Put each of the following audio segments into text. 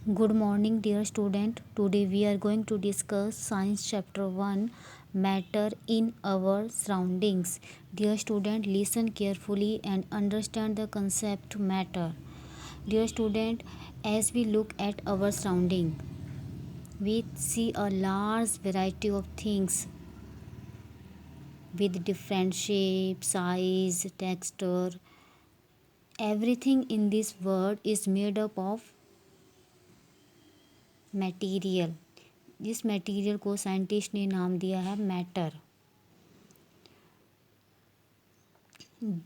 Good morning, dear student. Today we are going to discuss Science Chapter 1 Matter in Our Surroundings. Dear student, listen carefully and understand the concept matter. Dear student, as we look at our surrounding, we see a large variety of things with different shape, size, texture. Everything in this world is made up of material. जिस material को scientist ने नाम दिया है matter.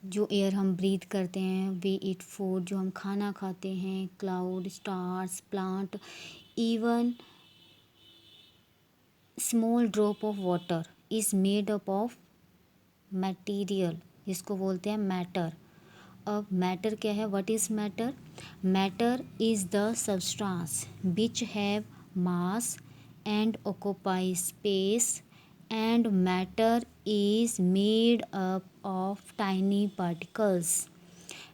जो air हम breathe करते हैं, वी ईट फूड, जो हम खाना खाते हैं, cloud, stars, plant, even small drop of water is made up of material, जिसको बोलते हैं मैटर. अब मैटर क्या है? What is matter? Matter is the substance which have mass and occupy space, and matter is made up of tiny particles.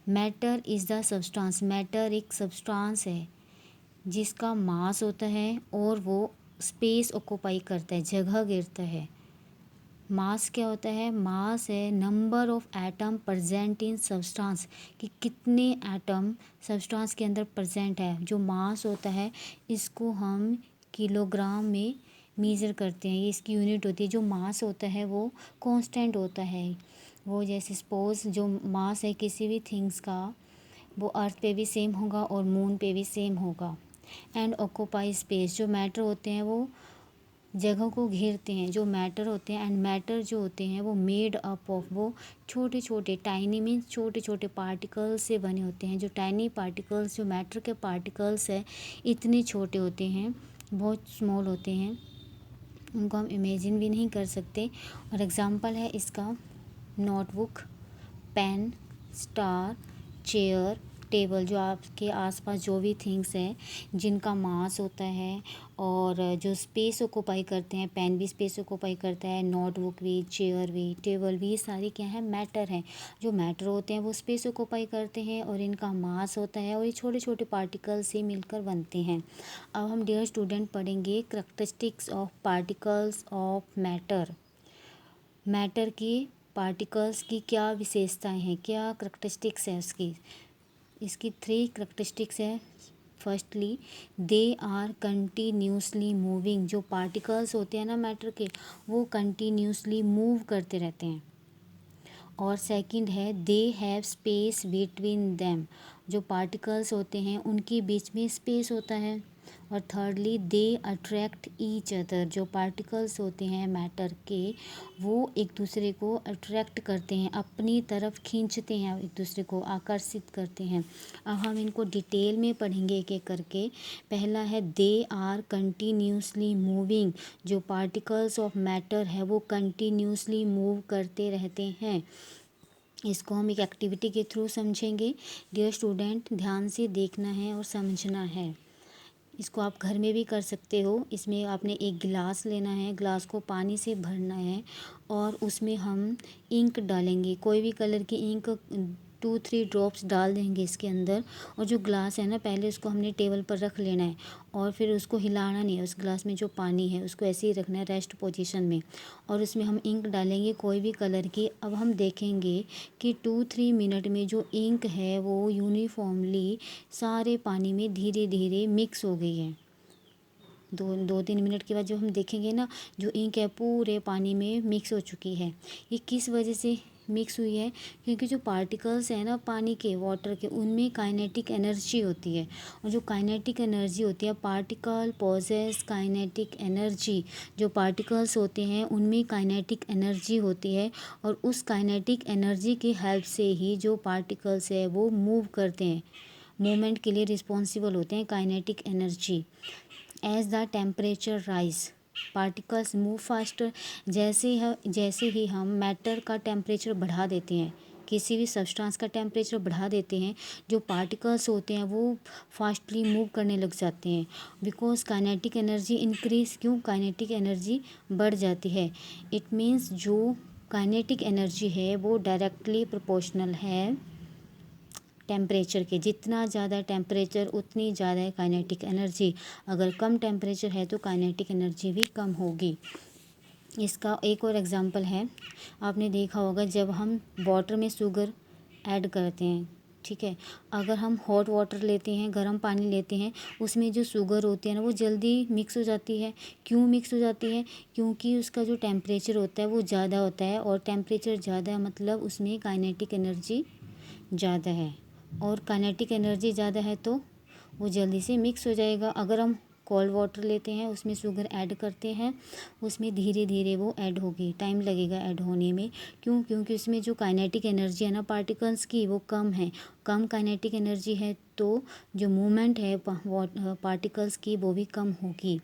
Matter is the substance. Matter एक substance है जिसका मास होता है और वो स्पेस ऑक्यूपाई करता है, जगह घेरता है. मास क्या होता है? मास है number of atom present in substance, कि कितने एटम सब्सटेंस के अंदर प्रेजेंट है. जो मास होता है इसको हम किलोग्राम में मेज़र करते हैं, ये इसकी यूनिट होती है. जो मास होता है वो कांस्टेंट होता है. वो जैसे सपोज जो मास है किसी भी थिंग्स का, वो अर्थ पे भी सेम होगा और मून पे भी सेम होगा. एंड ऑक्यूपाई स्पेस, जो मैटर होते हैं वो जगह को घेरते हैं, जो मैटर होते हैं. एंड मैटर जो होते हैं वो मेड अप ऑफ, वो छोटे छोटे, टाइनी मीन्स छोटे छोटे पार्टिकल्स से बने होते हैं. जो टाइनी पार्टिकल्स, जो मैटर के पार्टिकल्स है, इतने छोटे होते हैं, बहुत स्मॉल होते हैं, उनको हम इमेजिन भी नहीं कर सकते. और एग्ज़ाम्पल है इसका notebook, pen, star, chair, table. जो आपके आसपास जो भी थिंग्स हैं जिनका मास होता है और जो स्पेस ऑक्यूपाई करते हैं, पेन भी स्पेस ऑक्यूपाई करता है, नोटबुक भी, चेयर भी, टेबल भी, ये सारी क्या है? मैटर हैं. जो मैटर होते हैं वो स्पेस ऑक्यूपाई करते हैं और इनका मास होता है और ये छोटे छोटे पार्टिकल्स से मिलकर बनते हैं. अब हम डियर स्टूडेंट पढ़ेंगे characteristics of particles of matter. Matter की पार्टिकल्स की क्या विशेषताएं हैं, क्या करैक्टरिस्टिक्स है उसकी. इसकी 3 करैक्टरिस्टिक्स है. Firstly, they are continuously moving. जो पार्टिकल्स होते हैं ना मैटर के, वो कंटिन्यूसली मूव करते रहते हैं. और सेकंड है, they have space between them. जो पार्टिकल्स होते हैं उनके बीच में स्पेस होता है. और thirdly, they attract each other. जो पार्टिकल्स होते हैं मैटर के, वो एक दूसरे को अट्रैक्ट करते हैं, अपनी तरफ खींचते हैं, एक दूसरे को आकर्षित करते हैं. अब हम इनको डिटेल में पढ़ेंगे एक एक करके. पहला है, दे आर कंटिन्यूसली मूविंग. जो पार्टिकल्स ऑफ मैटर है वो कंटिन्यूसली मूव करते रहते हैं. इसको हम एक एक्टिविटी के थ्रू समझेंगे. डियर स्टूडेंट, ध्यान से देखना है और समझना है. इसको आप घर में भी कर सकते हो. इसमें आपने एक गिलास लेना है, गिलास को पानी से भरना है और उसमें हम इंक डालेंगे, कोई भी कलर की इंक 2-3 ड्रॉप्स डाल देंगे इसके अंदर. और जो ग्लास है ना, पहले उसको हमने टेबल पर रख लेना है और फिर उसको हिलाना नहीं है. उस ग्लास में जो पानी है उसको ऐसे ही रखना है रेस्ट पोजीशन में, और उसमें हम इंक डालेंगे कोई भी कलर की. अब हम देखेंगे कि 2-3 मिनट में जो इंक है वो यूनिफॉर्मली सारे पानी में धीरे धीरे मिक्स हो गई है. 2-3 मिनट के बाद जो हम देखेंगे ना, जो इंक है पूरे पानी में मिक्स हो चुकी है. ये किस वजह से मिक्स हुई है? क्योंकि जो पार्टिकल्स हैं ना पानी के, वाटर के, उनमें काइनेटिक एनर्जी होती है. और जो काइनेटिक एनर्जी होती है, पार्टिकल पोजेस काइनेटिक एनर्जी. जो पार्टिकल्स होते हैं उनमें काइनेटिक एनर्जी होती है और उस काइनेटिक एनर्जी की हेल्प से ही जो पार्टिकल्स है वो मूव करते हैं, मूवमेंट के लिए रिस्पॉन्सिबल होते हैं kinetic energy. As the temperature rise, particles move faster. जैसे ही हम मैटर का टेम्परेचर बढ़ा देते हैं, किसी भी सब्सटेंस का टेम्परेचर बढ़ा देते हैं, जो पार्टिकल्स होते हैं वो फास्टली मूव करने लग जाते हैं. Because kinetic energy increase. क्यों? काइनेटिक एनर्जी बढ़ जाती है. इट मीन्स जो काइनेटिक एनर्जी है वो डायरेक्टली प्रोपोर्शनल है टेम्परेचर के। जितना ज़्यादा टेम्परेचर उतनी ज़्यादा काइनेटिक एनर्जी, अगर कम टेम्परेचर है तो काइनेटिक एनर्जी भी कम होगी। इसका एक और एग्जांपल है, आपने देखा होगा जब हम वाटर में शुगर ऐड करते हैं, ठीक है, अगर हम हॉट वाटर लेते हैं, गर्म पानी लेते हैं, उसमें जो शुगर होती है ना वो जल्दी मिक्स हो जाती है। क्यों मिक्स हो जाती है? क्योंकि उसका जो टेम्परेचर होता है वो ज़्यादा होता है, और टेम्परेचर ज़्यादा है मतलब उसमें काइनेटिक एनर्जी ज़्यादा है, और काइनेटिक एनर्जी ज़्यादा है तो वो जल्दी से मिक्स हो जाएगा। अगर हम कोल्ड वाटर लेते हैं, उसमें शुगर ऐड करते हैं, उसमें धीरे धीरे वो ऐड होगी, टाइम लगेगा ऐड होने में। क्यों? क्योंकि उसमें जो काइनेटिक एनर्जी है ना पार्टिकल्स की वो कम है। कम काइनेटिक एनर्जी है तो जो मूवमेंट है पार्टिकल्स की वो भी कम होगी।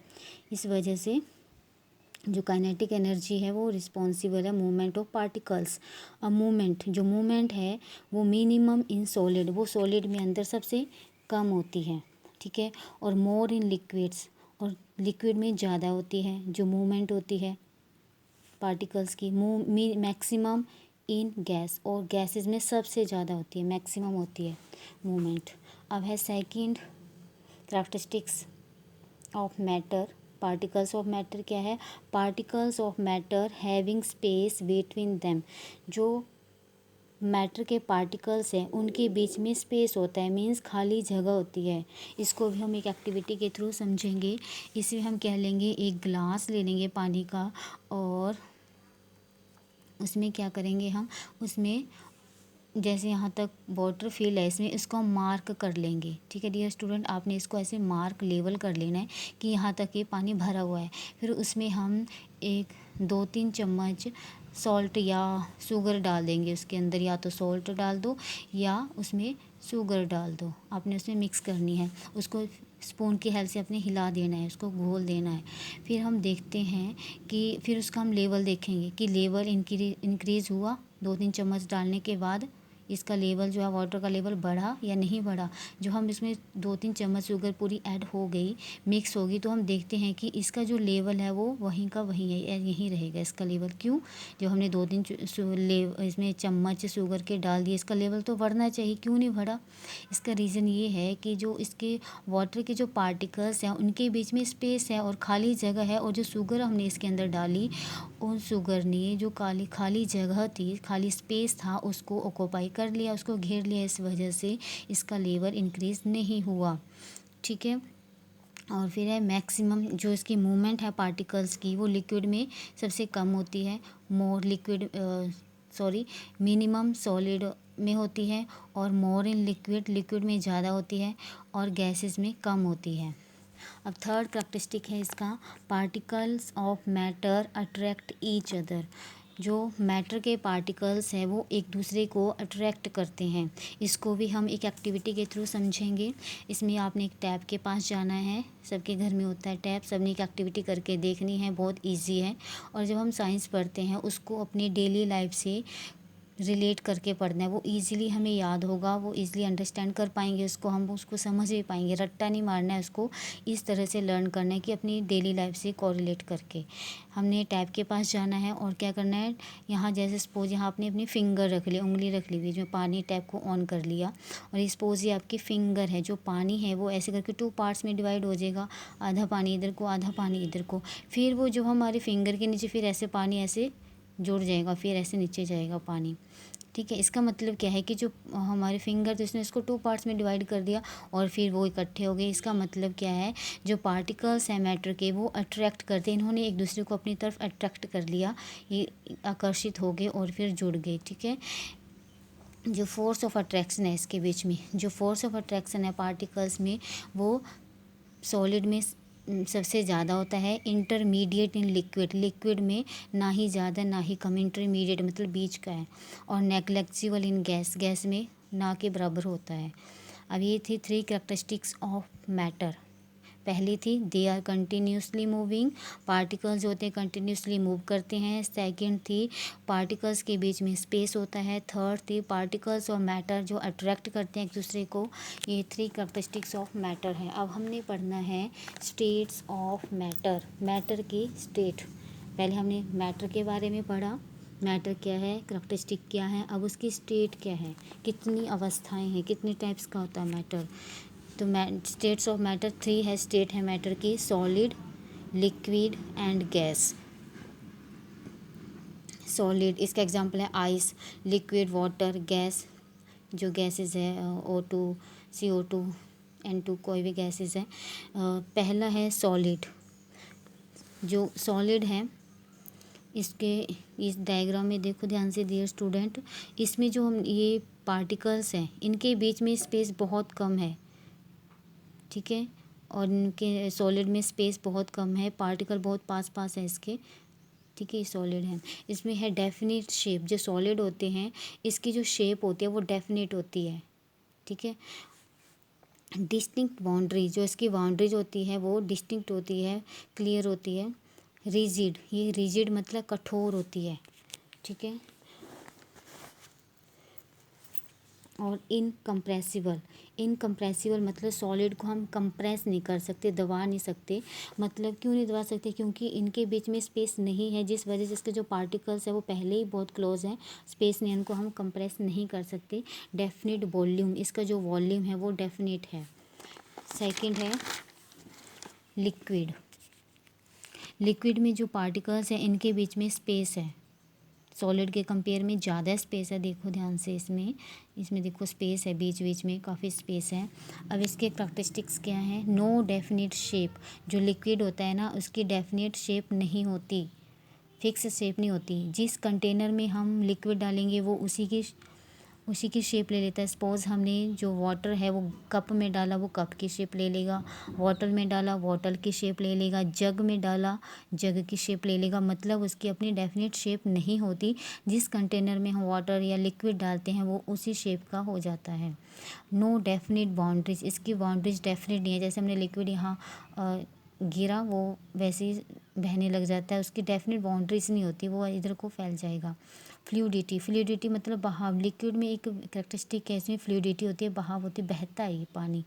इस वजह से जो काइनेटिक एनर्जी है वो रिस्पॉन्सिबल है मूवमेंट ऑफ पार्टिकल्स। अब मूवमेंट है वो मिनिमम इन सॉलिड, वो सॉलिड में अंदर सबसे कम होती है, ठीक है, और मोर इन लिक्विड्स, और लिक्विड में ज़्यादा होती है जो मूवमेंट होती है पार्टिकल्स की। मैक्सिमम इन गैस, और गैसेस में सबसे ज़्यादा होती है, मैक्सिमम होती है मूवमेंट। अब है second characteristics of matter. Particles of matter क्या है? Particles of matter having space between them. जो मैटर के पार्टिकल्स हैं उनके बीच में स्पेस होता है, मीन्स खाली जगह होती है। इसको भी हम एक एक्टिविटी के थ्रू समझेंगे। इसमें हम कह लेंगे एक ग्लास ले लेंगे पानी का, और उसमें क्या करेंगे हम, उसमें जैसे यहाँ तक वाटर फिल है इसमें, इसको हम मार्क कर लेंगे, ठीक है डियर स्टूडेंट, आपने इसको ऐसे मार्क लेवल कर लेना है कि यहाँ तक ये पानी भरा हुआ है। फिर उसमें हम 1-2-3 चम्मच सॉल्ट या शुगर डाल देंगे उसके अंदर, या तो सॉल्ट डाल दो या उसमें शुगर डाल दो, आपने उसमें मिक्स करनी है। उसको स्पून की हेल्प से अपने हिला देना है, उसको घोल देना है। फिर हम देखते हैं कि फिर उसका हम लेवल देखेंगे कि लेवल इंक्रीज़ हुआ 2-3 चम्मच डालने के बाद, इसका लेवल जो है वाटर का लेवल बढ़ा या नहीं बढ़ा। जो हम इसमें 2-3 चम्मच शुगर पूरी ऐड हो गई, मिक्स होगी, तो हम देखते हैं कि इसका जो लेवल है वो वहीं का वहीं है, यहीं रहेगा इसका लेवल। क्यों? जो हमने 2-3 इसमें चम्मच शुगर के डाल दिए, इसका लेवल तो बढ़ना चाहिए, क्यों नहीं बढ़ा? इसका रीज़न ये है कि जो इसके वाटर के जो पार्टिकल्स हैं उनके बीच में स्पेस है और खाली जगह है, और जो शुगर हमने इसके अंदर डाली उन शुगर ने जो खाली जगह थी, खाली स्पेस था, उसको ऑक्यूपाई कर लिया, उसको घेर लिया। इस वजह से इसका लेवल इंक्रीज़ नहीं हुआ, ठीक है। और फिर है मैक्सिमम, जो इसकी मूवमेंट है पार्टिकल्स की वो लिक्विड में सबसे कम होती है, मिनिमम सॉलिड में होती है, और मोर इन लिक्विड में ज़्यादा होती है, और गैसेस में कम होती है। अब थर्ड कैरेक्टरिस्टिक है इसका, particles of matter attract each other. जो मैटर के पार्टिकल्स हैं वो एक दूसरे को अट्रैक्ट करते हैं। इसको भी हम एक एक्टिविटी के थ्रू समझेंगे। इसमें आपने एक टैप के पास जाना है, सबके घर में होता है टैप, सबने एक एक्टिविटी करके देखनी है, बहुत इजी है। और जब हम साइंस पढ़ते हैं उसको अपनी डेली लाइफ से रिलेट करके पढ़ना है, वो इजीली हमें याद होगा, वो इजीली अंडरस्टैंड कर पाएंगे उसको, हम उसको समझ भी पाएंगे। रट्टा नहीं मारना है उसको, इस तरह से लर्न करना है कि अपनी डेली लाइफ से कोरिलेट करके। हमने टैप के पास जाना है और क्या करना है, यहाँ जैसे सपोज यहाँ आपने अपनी फिंगर रख ली, उंगली रख ली हुई, जो पानी टैप को ऑन कर लिया, और सपोज ये आपकी फिंगर है, जो पानी है वो ऐसे करके 2 पार्ट्स में डिवाइड हो जाएगा, आधा पानी इधर को आधा पानी इधर को। फिर वो जो हमारे फिंगर के नीचे फिर ऐसे पानी ऐसे जुड़ जाएगा, फिर ऐसे नीचे जाएगा पानी, ठीक है। इसका मतलब क्या है कि जो हमारे फिंगर, तो इसने इसको 2 पार्ट्स में डिवाइड कर दिया और फिर वो इकट्ठे हो गए। इसका मतलब क्या है, जो पार्टिकल्स हैं मैटर के वो अट्रैक्ट करते हैं, इन्होंने एक दूसरे को अपनी तरफ अट्रैक्ट कर लिया, ये आकर्षित हो गए और फिर जुड़ गए, ठीक है। जो फोर्स ऑफ अट्रैक्शन है इसके बीच में, जो फोर्स ऑफ अट्रैक्शन है पार्टिकल्स में, वो सॉलिड में सबसे ज़्यादा होता है, इंटरमीडिएट इन लिक्विड में ना ही ज़्यादा ना ही कम, इंटरमीडिएट मतलब बीच का है, और नेग्लेक्जिबल इन गैस में ना के बराबर होता है। अब ये थी 3 कैरेक्टरिस्टिक्स ऑफ मैटर। पहली थी they are continuously moving, particles जो होते हैं कंटिन्यूसली मूव करते हैं। सेकंड थी पार्टिकल्स के बीच में स्पेस होता है। थर्ड थी पार्टिकल्स और मैटर जो अट्रैक्ट करते हैं एक दूसरे को। ये 3 कैरेक्टरिस्टिक्स ऑफ मैटर है। अब हमने पढ़ना है स्टेट्स ऑफ मैटर, मैटर की स्टेट। पहले हमने मैटर के बारे में पढ़ा, मैटर क्या है, करैक्टरिस्टिक क्या है, अब उसकी स्टेट क्या है, कितनी अवस्थाएं हैं, कितने टाइप्स का होता है मैटर। तो स्टेट्स ऑफ मैटर 3 है, स्टेट है मैटर की, solid, liquid and gas. Solid, इसका एग्जांपल है आइस, लिक्विड वाटर, गैस जो गैसेस है O2, CO2, N2, कोई भी गैसेस है। पहला है सॉलिड। जो सॉलिड है इसके इस डायग्राम में देखो ध्यान से डियर स्टूडेंट, इसमें जो हम ये पार्टिकल्स हैं इनके बीच में स्पेस बहुत कम है, ठीक है, और इनके सॉलिड में स्पेस बहुत कम है, पार्टिकल बहुत पास पास है इसके, ठीक है, ये सॉलिड है। इसमें है डेफिनेट शेप, जो सॉलिड होते हैं इसकी जो शेप होती है वो डेफिनेट होती है, ठीक है। डिस्टिंक्ट बाउंड्री, जो इसकी बाउंड्रीज होती है वो डिस्टिंक्ट होती है, क्लियर होती है। रिजिड, ये रिजिड मतलब कठोर होती है, ठीक है। और इनकम्प्रेसिबल, इनकम्प्रेसिबल मतलब सॉलिड को हम कंप्रेस नहीं कर सकते, दबा नहीं सकते। मतलब क्यों नहीं दबा सकते, क्योंकि इनके बीच में स्पेस नहीं है, जिस वजह से इसके जो पार्टिकल्स है वो पहले ही बहुत क्लोज हैं, स्पेस नहीं, इनको हम कंप्रेस नहीं कर सकते। डेफिनेट वॉल्यूम, इसका जो वॉल्यूम है वो डेफिनेट है। सेकंड है लिक्विड। लिक्विड में जो पार्टिकल्स हैं इनके बीच में स्पेस है, सॉलिड के कंपेयर में ज़्यादा स्पेस है, देखो ध्यान से, इसमें इसमें देखो स्पेस है, बीच बीच में काफ़ी स्पेस है। अब इसके करैक्टरिस्टिक्स क्या हैं, नो डेफिनेट शेप, जो लिक्विड होता है ना उसकी डेफिनेट शेप नहीं होती, फिक्स शेप नहीं होती। जिस कंटेनर में हम लिक्विड डालेंगे वो उसी की शेप ले लेता है। सपोज़ हमने जो वाटर है वो कप में डाला, वो कप की शेप ले लेगा, वाटर में डाला वाटर की शेप ले लेगा, जग में डाला जग की शेप ले लेगा, मतलब उसकी अपनी डेफिनेट शेप नहीं होती। जिस कंटेनर में हम वाटर या लिक्विड डालते हैं वो उसी शेप का हो जाता है। नो डेफिनेट बाउंड्रीज, इसकी बाउंड्रीज डेफिनेट नहीं है। जैसे हमने लिक्विड यहाँ गिरा वो वैसे ही बहने लग जाता है, उसकी डेफिनेट बाउंड्रीज नहीं होती, वो इधर को फैल जाएगा। फ्लूइडिटी, फ्लूइडिटी मतलब बहाव, लिक्विड में एक कैरेक्टरिस्टिक है इसमें फ्लूइडिटी होती है, बहाव होती है, बहता है ये पानी।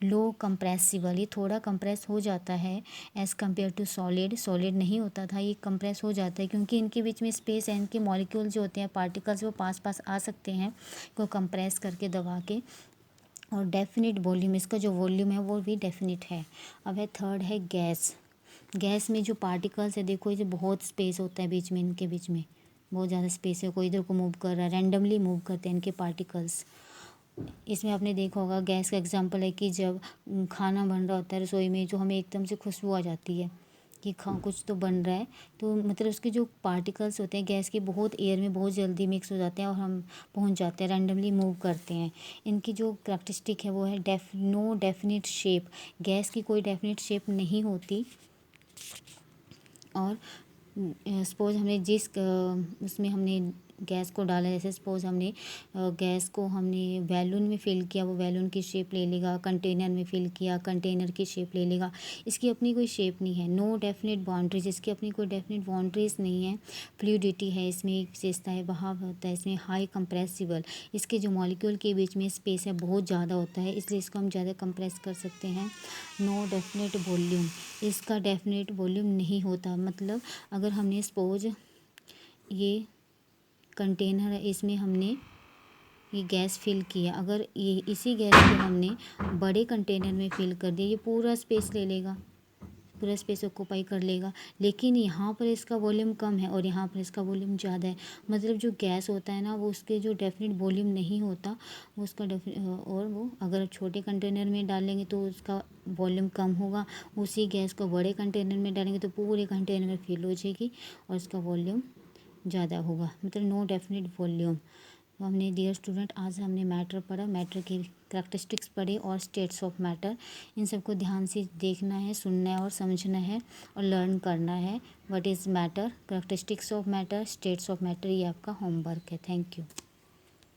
लो कंप्रेसिबल, ये थोड़ा कंप्रेस हो जाता है as compare to solid, solid नहीं होता था, ये कंप्रेस हो जाता है क्योंकि इनके बीच में स्पेस है, इनके मॉलिक्यूल जो होते हैं पार्टिकल्स वो पास पास आ सकते हैं को कंप्रेस करके दबा के। और डेफिनेट वॉल्यूम, इसका जो वॉल्यूम है वो भी डेफिनेट है। अब है थर्ड है गैस। गैस में जो पार्टिकल्स है देखो इसे बहुत स्पेस होता है बीच में, इनके बीच में बहुत ज़्यादा स्पेस है, कोई इधर को मूव कर रहा है, रैंडमली मूव करते हैं इनके पार्टिकल्स। इसमें आपने देखा होगा गैस का एग्जांपल है कि जब खाना बन रहा होता है रसोई में, जो हमें एकदम से खुशबू आ जाती है कि कुछ तो बन रहा है, तो मतलब उसके जो पार्टिकल्स होते हैं गैस के बहुत एयर में बहुत जल्दी मिक्स हो जाते हैं और हम पहुंच जाते हैं, रैंडमली मूव करते हैं। इनकी जो करैक्टरिस्टिक है वो है नो डेफिनेट शेप, गैस की कोई डेफिनेट शेप नहीं होती। और सपोज़ हमने जिस उसमें हमने गैस को डाला, जैसे सपोज़ हमने गैस को हमने बैलून में फिल किया, वो बैलून की शेप ले लेगा, कंटेनर में फिल किया कंटेनर की शेप ले लेगा, इसकी अपनी कोई शेप नहीं है। नो डेफिनेट बाउंड्रीज, इसकी अपनी कोई डेफिनेट बाउंड्रीज नहीं है। फ्लूइडिटी है, इसमें एक विशेषता है, बहाव होता है इसमें। हाई कंप्रेसिबल, इसके जो मॉलिक्यूल के बीच में स्पेस है बहुत ज़्यादा होता है, इसलिए इसको हम ज़्यादा कंप्रेस कर सकते हैं। नो डेफिनेट वॉल्यूम, इसका डेफिनेट वॉल्यूम नहीं होता, मतलब अगर हमने सपोज ये कंटेनर है, इसमें हमने ये गैस फिल किया, अगर ये इसी गैस को हमने बड़े कंटेनर में फिल कर दिया, ये पूरा स्पेस ले लेगा, पूरा स्पेस ऑक्यूपाई कर लेगा। लेकिन यहाँ पर इसका वॉल्यूम कम है और यहाँ पर इसका वॉल्यूम ज़्यादा है, मतलब जो गैस होता है ना वो उसके जो डेफिनेट वॉल्यूम नहीं होता, वो उसका और वो अगर छोटे कंटेनर में डालेंगे तो उसका वॉल्यूम कम होगा, उसी गैस को बड़े कंटेनर में डालेंगे तो पूरे कंटेनर में फिल हो जाएगी और इसका वॉल्यूम ज़्यादा होगा, मतलब नो डेफिनेट वॉल्यूम। तो हमने डियर स्टूडेंट आज हमने मैटर पढ़ा, मैटर की करैक्टरिस्टिक्स पढ़े और स्टेट्स ऑफ मैटर, इन सबको ध्यान से देखना है, सुनना है और समझना है और लर्न करना है। What is matter, characteristics of matter, states of matter, ये आपका होमवर्क है। Thank you.